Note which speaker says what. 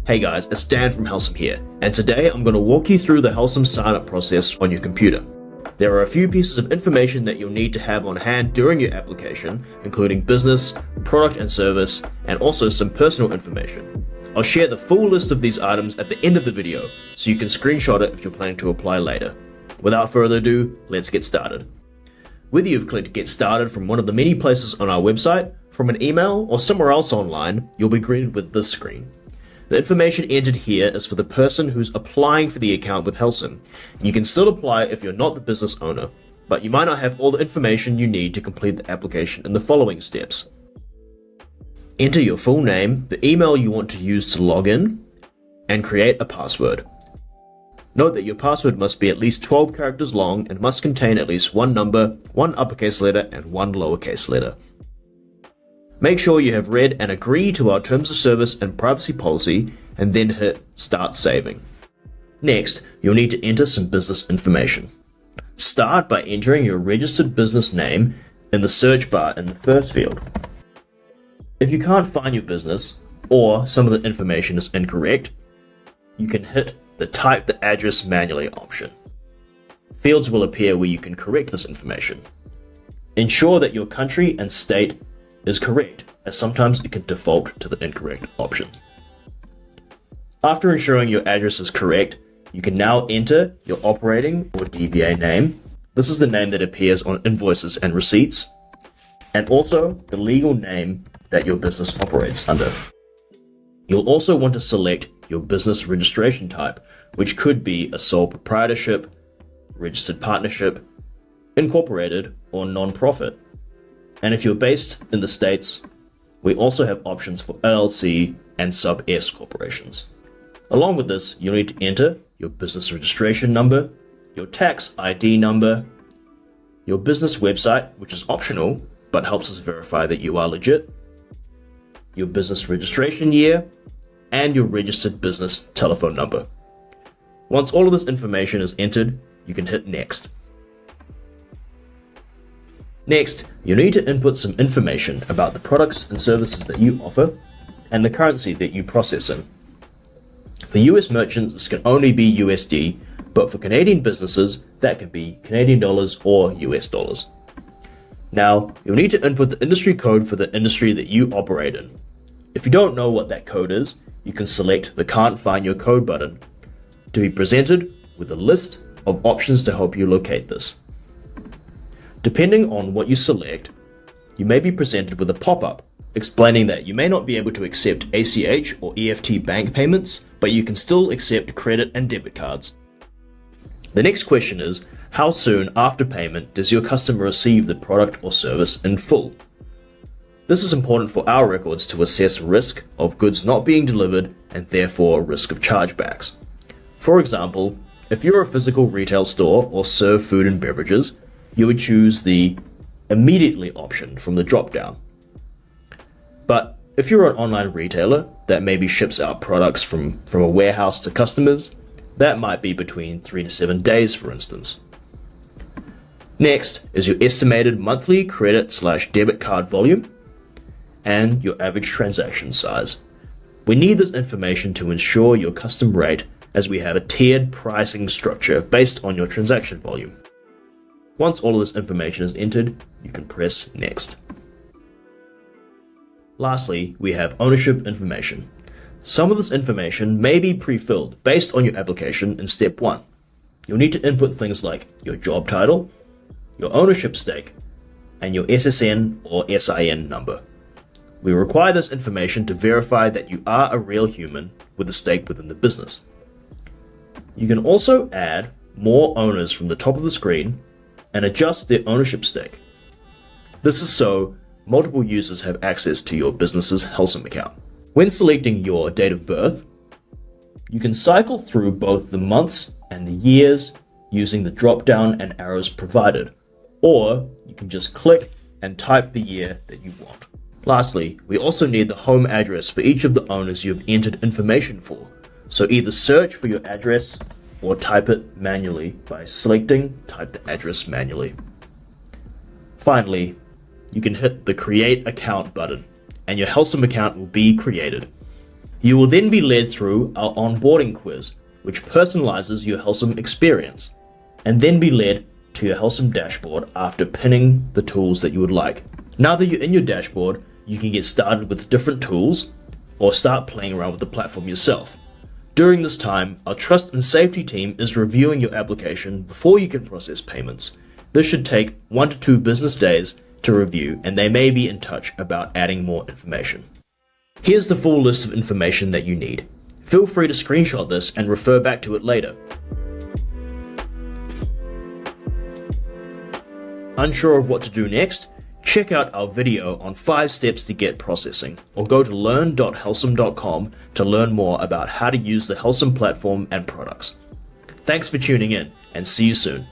Speaker 1: Hey guys, it's Dan from Helcim here, and today I'm going to walk you through the Helcim sign-up process on your computer. There are a few pieces of information that you'll need to have on hand during your application, including business, product and service, and also some personal information. I'll share the full list of these items at the end of the video, so you can screenshot it if you're planning to apply later. Without further ado, let's get started. Whether you've clicked Get Started from one of the many places on our website, from an email, or somewhere else online, you'll be greeted with this screen. The information entered here is for the person who's applying for the account with Helcim. You can still apply if you're not the business owner, but you might not have all the information you need to complete the application in the following steps. Enter your full name, the email you want to use to log in, and create a password. Note that your password must be at least 12 characters long and must contain at least one number, one uppercase letter, and one lowercase letter. Make sure you have read and agree to our terms of service and privacy policy, and then hit Start Saving. Next, you'll need to enter some business information. Start by entering your registered business name in the search bar in the first field. If you can't find your business, or some of the information is incorrect, you can hit the Type the address manually option. Fields will appear where you can correct this information. Ensure that your country and state is correct, as sometimes it can default to the incorrect option. After ensuring your address is correct, you can now enter your operating or DBA name. This is the name that appears on invoices and receipts, and also the legal name that your business operates under. You'll also want to select your business registration type, which could be a sole proprietorship, registered partnership, incorporated, or non-profit. And if you're based in the States, we also have options for LLC and sub-S corporations. Along with this, you'll need to enter your business registration number, your tax ID number, your business website, which is optional, but helps us verify that you are legit, your business registration year, and your registered business telephone number. Once all of this information is entered, you can hit Next. Next, you need to input some information about the products and services that you offer and the currency that you process in. For US merchants, this can only be USD, but for Canadian businesses, that can be Canadian dollars or US dollars. Now, you'll need to input the industry code for the industry that you operate in. If you don't know what that code is, you can select the Can't Find Your Code button to be presented with a list of options to help you locate this. Depending on what you select, you may be presented with a pop-up explaining that you may not be able to accept ACH or EFT bank payments, but you can still accept credit and debit cards. The next question is, how soon after payment does your customer receive the product or service in full? This is important for our records to assess risk of goods not being delivered and therefore risk of chargebacks. For example, if you're a physical retail store or serve food and beverages, you would choose the immediately option from the drop-down. But if you're an online retailer that maybe ships out products from a warehouse to customers, that might be between 3 to 7 days, for instance. Next is your estimated monthly credit/debit card volume and your average transaction size. We need this information to ensure your custom rate, as we have a tiered pricing structure based on your transaction volume. Once all of this information is entered, you can press Next. Lastly, we have ownership information. Some of this information may be pre-filled based on your application in Step 1. You'll need to input things like your job title, your ownership stake, and your SSN or SIN number. We require this information to verify that you are a real human with a stake within the business. You can also add more owners from the top of the screen and adjust their ownership stake. This is so multiple users have access to your business's Helcim account. When selecting your date of birth, you can cycle through both the months and the years using the drop-down and arrows provided, or you can just click and type the year that you want. Lastly, we also need the home address for each of the owners you have entered information for, so either search for your address or type it manually by selecting Type the Address Manually. Finally, you can hit the Create Account button, and your Helcim account will be created. You will then be led through our onboarding quiz, which personalizes your Helcim experience, and then be led to your Helcim dashboard after pinning the tools that you would like. Now that you're in your dashboard, you can get started with different tools or start playing around with the platform yourself. During this time, our trust and safety team is reviewing your application before you can process payments. This should take 1 to 2 business days to review, and they may be in touch about adding more information. Here's the full list of information that you need. Feel free to screenshot this and refer back to it later. Unsure of what to do next? Check out our video on 5 steps to get processing, or go to learn.helcim.com to learn more about how to use the Helcim platform and products. Thanks for tuning in, and see you soon.